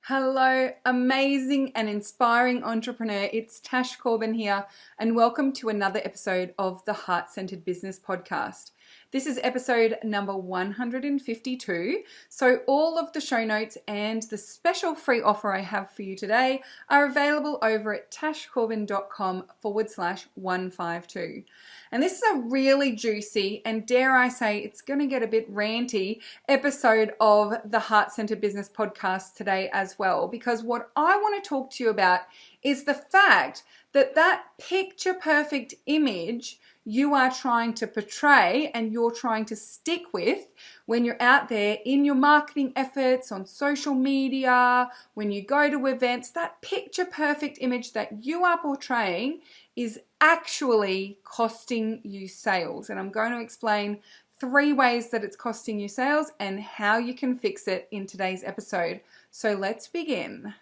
Hello, amazing and inspiring entrepreneur. It's Tash Corbin here, and welcome to another episode of the Heart Centered Business Podcast. This is episode number 152. So all of the show notes and the special free offer I have for you today are available over at tashcorbin.com/152. And this is a really juicy and, dare I say, it's going to get a bit ranty episode of the Heart Centered Business Podcast today as well, because what I want to talk to you about is the fact that that picture perfect image you are trying to portray and you're trying to stick with when you're out there in your marketing efforts on social media, when you go to events, that picture perfect image that you are portraying is actually costing you sales. And I'm going to explain 3 ways that it's costing you sales and how you can fix it in today's episode. So let's begin.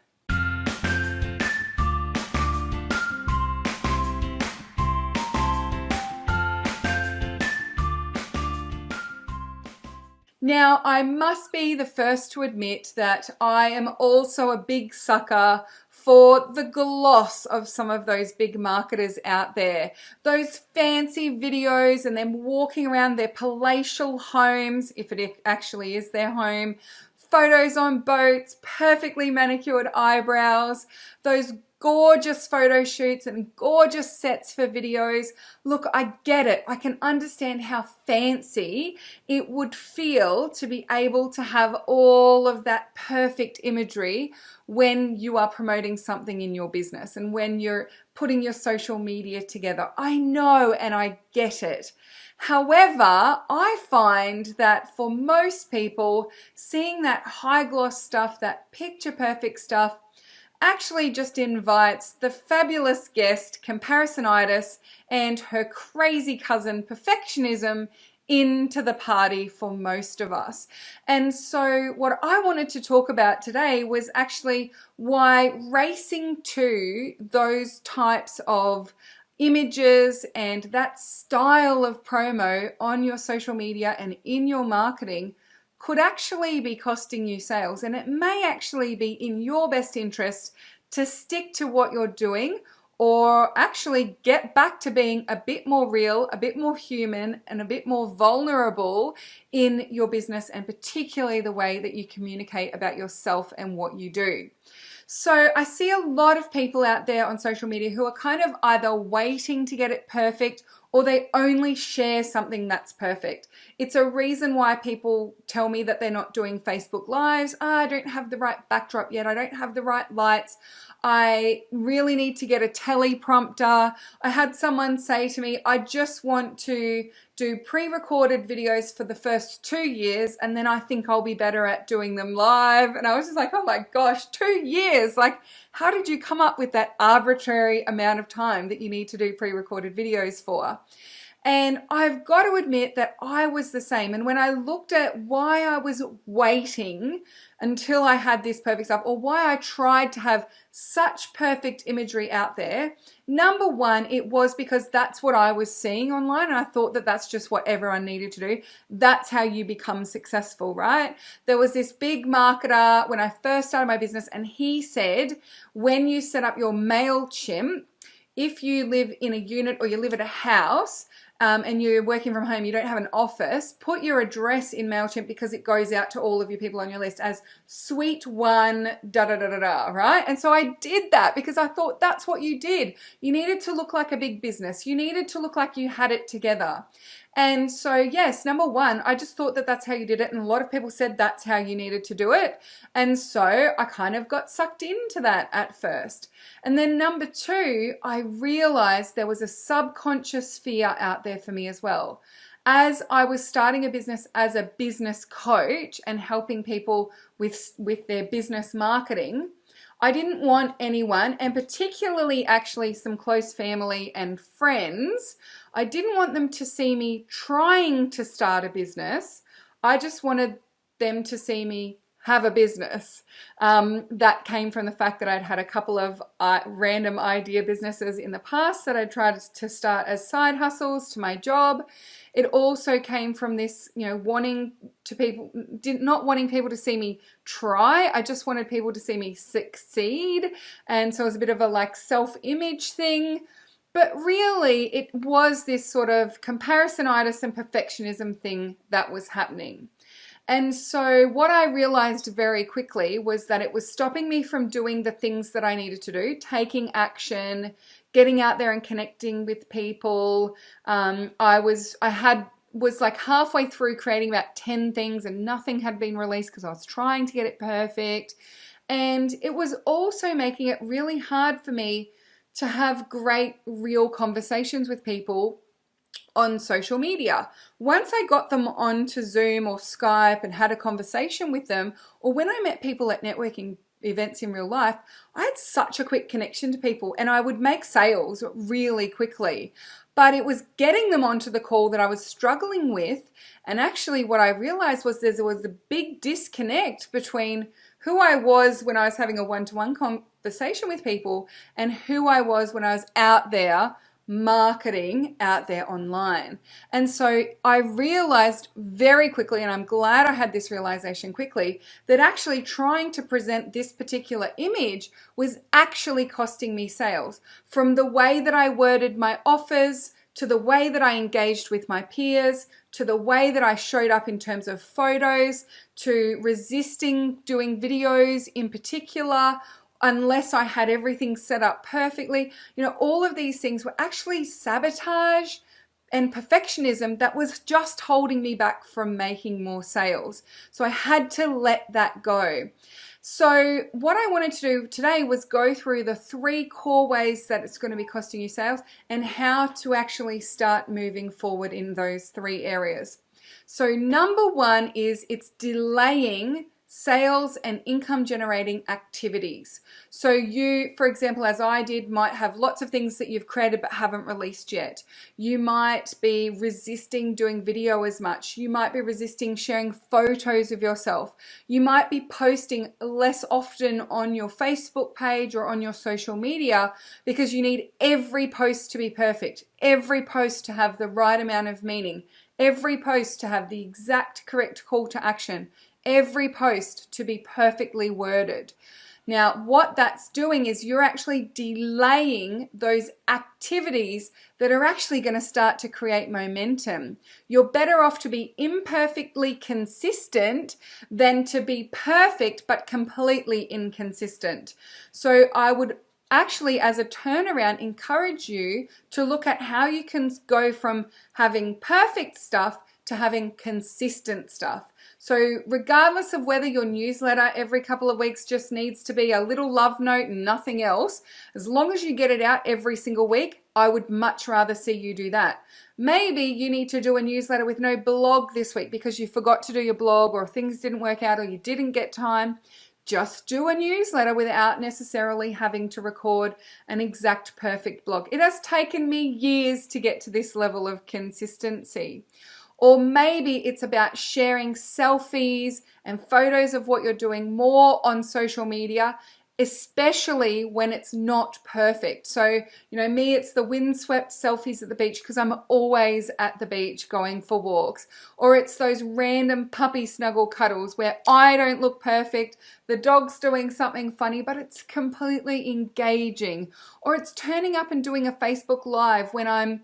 Now, I must be the first to admit that I am also a big sucker for the gloss of some of those big marketers out there. Those fancy videos and them walking around their palatial homes, if it actually is their home, photos on boats, perfectly manicured eyebrows, those gorgeous photo shoots and gorgeous sets for videos. Look, I get it. I can understand how fancy it would feel to be able to have all of that perfect imagery when you are promoting something in your business and when you're putting your social media together. I know and I get it. However, I find that for most people, seeing that high gloss stuff, that picture perfect stuff, actually just invites the fabulous guest Comparisonitis and her crazy cousin Perfectionism into the party for most of us. And so what I wanted to talk about today was actually why racing to those types of images and that style of promo on your social media and in your marketing could actually be costing you sales. And it may actually be in your best interest to stick to what you're doing or actually get back to being a bit more real, a bit more human, and a bit more vulnerable in your business, and particularly the way that you communicate about yourself and what you do. So I see a lot of people out there on social media who are kind of either waiting to get it perfect or they only share something that's perfect. It's a reason why people tell me that they're not doing Facebook Lives. I don't have the right backdrop yet. I don't have the right lights. I really need to get a teleprompter. I had someone say to me, I just want to do pre-recorded videos for the first 2 years and then I think I'll be better at doing them live. And I was just like, oh my gosh, 2 years. Like, how did you come up with that arbitrary amount of time that you need to do pre-recorded videos for? And I've got to admit that I was the same. And when I looked at why I was waiting until I had this perfect stuff, or why I tried to have such perfect imagery out there, number one, it was because that's what I was seeing online. And I thought that that's just what everyone needed to do. That's how you become successful, right? There was this big marketer when I first started my business, and he said, when you set up your MailChimp, if you live in a unit or you live at a house, and you're working from home, you don't have an office, put your address in MailChimp because it goes out to all of your people on your list as suite 1, da da da da da, right? And so I did that because I thought that's what you did. You needed to look like a big business. You needed to look like you had it together. And so, yes, number one, I just thought that that's how you did it. And a lot of people said that's how you needed to do it. And so I kind of got sucked into that at first. And then number two, I realized there was a subconscious fear out there for me as well. As I was starting a business as a business coach and helping people with their business marketing, I didn't want anyone, and particularly actually some close family and friends, I didn't want them to see me trying to start a business. I just wanted them to see me have a business. That came from the fact that I'd had a couple of random idea businesses in the past that I tried to start as side hustles to my job. It also came from this, not wanting people to see me try. I just wanted people to see me succeed. And so it was a bit of a like self-image thing. But really, it was this sort of comparisonitis and perfectionism thing that was happening. And so what I realized very quickly was that it was stopping me from doing the things that I needed to do, taking action, getting out there and connecting with people. I was like halfway through creating about 10 things and nothing had been released because I was trying to get it perfect. And it was also making it really hard for me to have great real conversations with people on social media. Once I got them onto Zoom or Skype and had a conversation with them, or when I met people at networking events in real life, I had such a quick connection to people and I would make sales really quickly. But it was getting them onto the call that I was struggling with. And actually what I realized was there was a big disconnect between who I was when I was having a one-to-one conversation with people and who I was when I was out there marketing out there online. And so I realized very quickly, and I'm glad I had this realization quickly, that actually trying to present this particular image was actually costing me sales. From the way that I worded my offers, to the way that I engaged with my peers, to the way that I showed up in terms of photos, to resisting doing videos in particular, unless I had everything set up perfectly. All of these things were actually sabotage and perfectionism that was just holding me back from making more sales. So I had to let that go. So what I wanted to do today was go through the 3 core ways that it's going to be costing you sales and how to actually start moving forward in those 3 areas. So number 1 is it's delaying sales and income generating activities. So you, for example, as I did, might have lots of things that you've created but haven't released yet. You might be resisting doing video as much. You might be resisting sharing photos of yourself. You might be posting less often on your Facebook page or on your social media because you need every post to be perfect, every post to have the right amount of meaning, every post to have the exact correct call to action, every post to be perfectly worded. Now, what that's doing is you're actually delaying those activities that are actually going to start to create momentum. You're better off to be imperfectly consistent than to be perfect but completely inconsistent. So I would actually, as a turnaround, encourage you to look at how you can go from having perfect stuff to having consistent stuff. So regardless of whether your newsletter every couple of weeks just needs to be a little love note and nothing else, as long as you get it out every single week, I would much rather see you do that. Maybe you need to do a newsletter with no blog this week because you forgot to do your blog or things didn't work out or you didn't get time. Just do a newsletter without necessarily having to record an exact perfect blog. It has taken me years to get to this level of consistency. Or maybe it's about sharing selfies and photos of what you're doing more on social media, especially when it's not perfect. So, me, it's the windswept selfies at the beach because I'm always at the beach going for walks. Or it's those random puppy snuggle cuddles where I don't look perfect, the dog's doing something funny, but it's completely engaging. Or it's turning up and doing a Facebook Live when I'm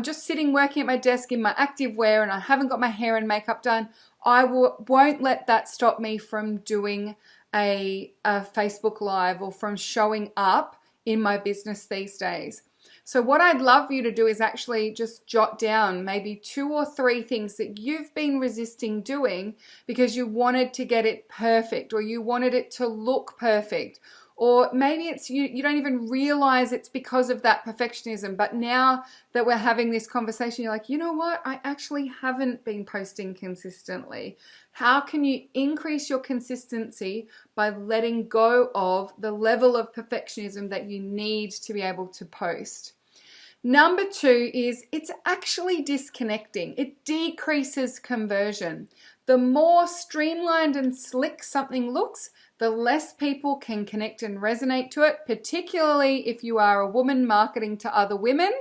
just sitting working at my desk in my active wear and I haven't got my hair and makeup done. I won't let that stop me from doing a Facebook Live or from showing up in my business these days. So what I'd love you to do is actually just jot down maybe 2 or 3 things that you've been resisting doing because you wanted to get it perfect or you wanted it to look perfect. Or maybe it's you don't even realize it's because of that perfectionism. But now that we're having this conversation, you're like, you know what? I actually haven't been posting consistently. How can you increase your consistency by letting go of the level of perfectionism that you need to be able to post? Number 2 is it's actually disconnecting. It decreases conversion. The more streamlined and slick something looks, the less people can connect and resonate to it, particularly if you are a woman marketing to other women.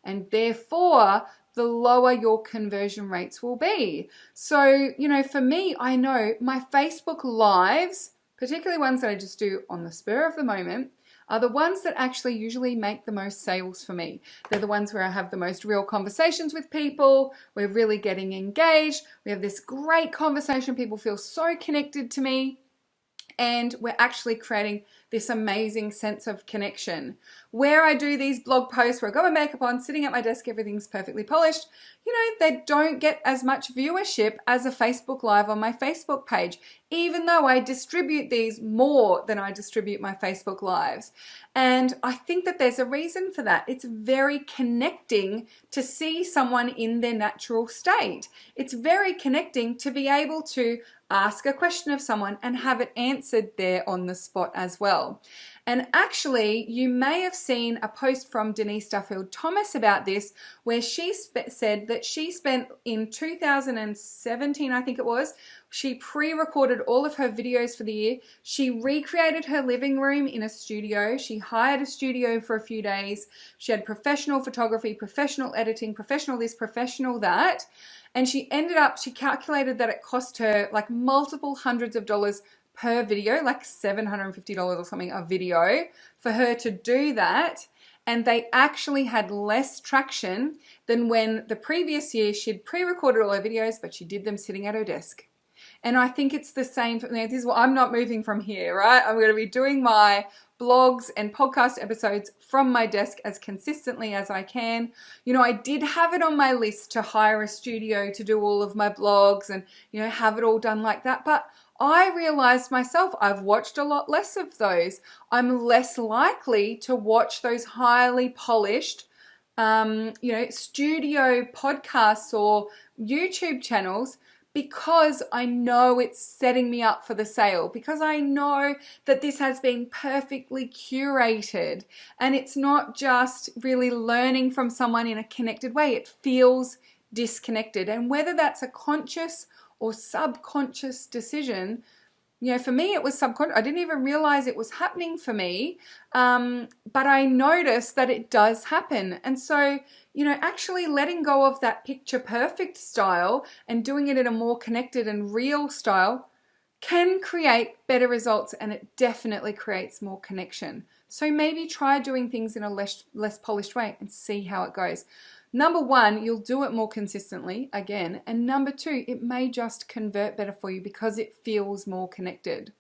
And therefore, the lower your conversion rates will be. So, for me, I know my Facebook Lives, particularly ones that I just do on the spur of the moment, are the ones that actually usually make the most sales for me. They're the ones where I have the most real conversations with people. We're really getting engaged. We have this great conversation. People feel so connected to me. And we're actually creating this amazing sense of connection. Where I do these blog posts where I've got my makeup on, sitting at my desk, everything's perfectly polished, they don't get as much viewership as a Facebook Live on my Facebook page, even though I distribute these more than I distribute my Facebook Lives. And I think that there's a reason for that. It's very connecting to see someone in their natural state. It's very connecting to be able to ask a question of someone and have it answered there on the spot as well. And actually, you may have seen a post from Denise Duffield Thomas about this, where she said that she spent in 2017, I think it was, she pre-recorded all of her videos for the year. She recreated her living room in a studio. She hired a studio for a few days. She had professional photography, professional editing, professional this, professional that. And she calculated that it cost her like multiple hundreds of dollars per video, like $750 or something a video for her to do that. And they actually had less traction than when the previous year she'd pre-recorded all her videos, but she did them sitting at her desk. And I think it's the same for me. This is what I'm not moving from here, right? I'm going to be doing my blogs and podcast episodes from my desk as consistently as I can. I did have it on my list to hire a studio to do all of my blogs and, have it all done like that. But I realized myself, I've watched a lot less of those. I'm less likely to watch those highly polished, studio podcasts or YouTube channels, because I know it's setting me up for the sale, because I know that this has been perfectly curated and it's not just really learning from someone in a connected way. It feels disconnected. And whether that's a conscious or subconscious decision, for me it was subconscious. I didn't even realize it was happening for me, but I noticed that it does happen. And so, actually letting go of that picture perfect style and doing it in a more connected and real style can create better results, and it definitely creates more connection. So maybe try doing things in a less polished way and see how it goes. Number one, you'll do it more consistently again. And number two, it may just convert better for you because it feels more connected.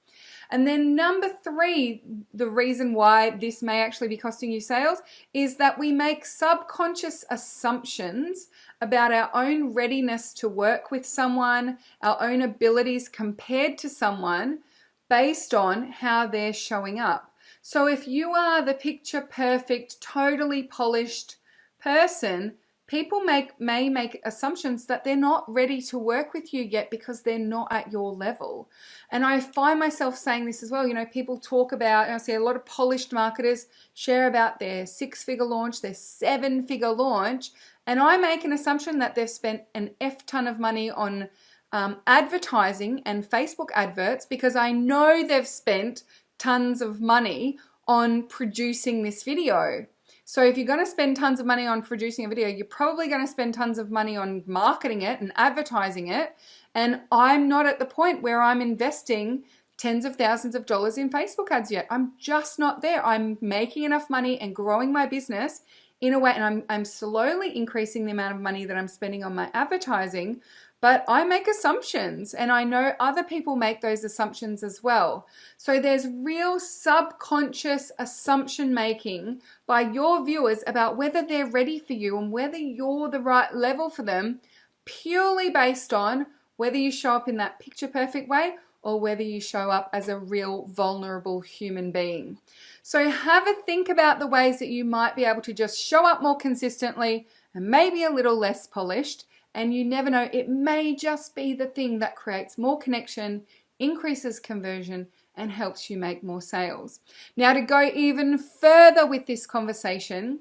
And then number three, the reason why this may actually be costing you sales is that we make subconscious assumptions about our own readiness to work with someone, our own abilities compared to someone based on how they're showing up. So if you are the picture perfect, totally polished person, people may make assumptions that they're not ready to work with you yet because they're not at your level. And I find myself saying this as well. People talk about, and I see a lot of polished marketers share about their 6-figure launch, their 7-figure launch, and I make an assumption that they've spent an F ton of money on advertising and Facebook adverts because I know they've spent tons of money on producing this video. So if you're going to spend tons of money on producing a video, you're probably going to spend tons of money on marketing it and advertising it. And I'm not at the point where I'm investing tens of thousands of dollars in Facebook ads yet. I'm just not there. I'm making enough money and growing my business in a way, and I'm slowly increasing the amount of money that I'm spending on my advertising. But I make assumptions, and I know other people make those assumptions as well. So there's real subconscious assumption making by your viewers about whether they're ready for you and whether you're the right level for them, purely based on whether you show up in that picture perfect way or whether you show up as a real vulnerable human being. So have a think about the ways that you might be able to just show up more consistently and maybe a little less polished. And you never know, it may just be the thing that creates more connection, increases conversion, and helps you make more sales. Now, to go even further with this conversation,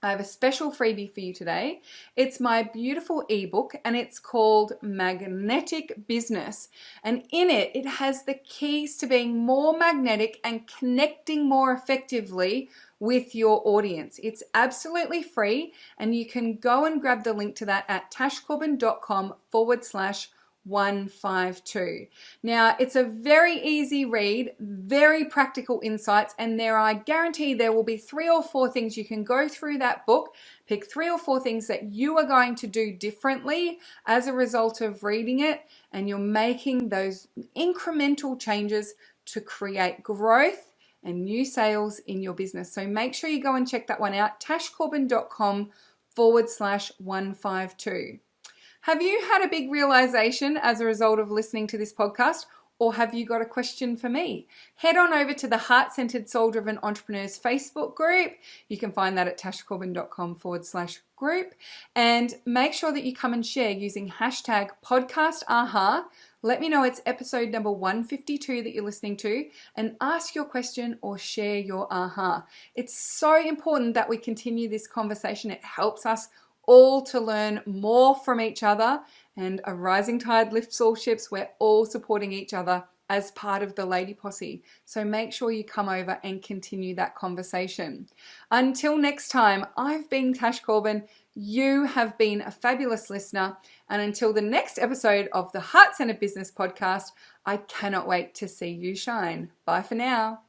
I have a special freebie for you today. It's my beautiful ebook, and it's called Magnetic Business. And in it, has the keys to being more magnetic and connecting more effectively with your audience. It's absolutely free, and you can go and grab the link to that at tashcorbin.com/152. Now, it's a very easy read, very practical insights, and I guarantee there will be 3 or 4 things you can go through that book, pick 3 or 4 things that you are going to do differently as a result of reading it, and you're making those incremental changes to create growth and new sales in your business. So make sure you go and check that one out, tashcorbin.com/152. Have you had a big realization as a result of listening to this podcast? Or have you got a question for me? Head on over to the Heart-Centered Soul-Driven Entrepreneurs Facebook group. You can find that at tashcorbin.com/group. And make sure that you come and share using hashtag #podcastaha. Let me know it's episode number 152 that you're listening to, and ask your question or share your aha. It's so important that we continue this conversation. It helps us all to learn more from each other, and a rising tide lifts all ships. We're all supporting each other as part of the Lady Posse. So make sure you come over and continue that conversation. Until next time, I've been Tash Corbin. You have been a fabulous listener. And until the next episode of the Heart Centered Business Podcast, I cannot wait to see you shine. Bye for now.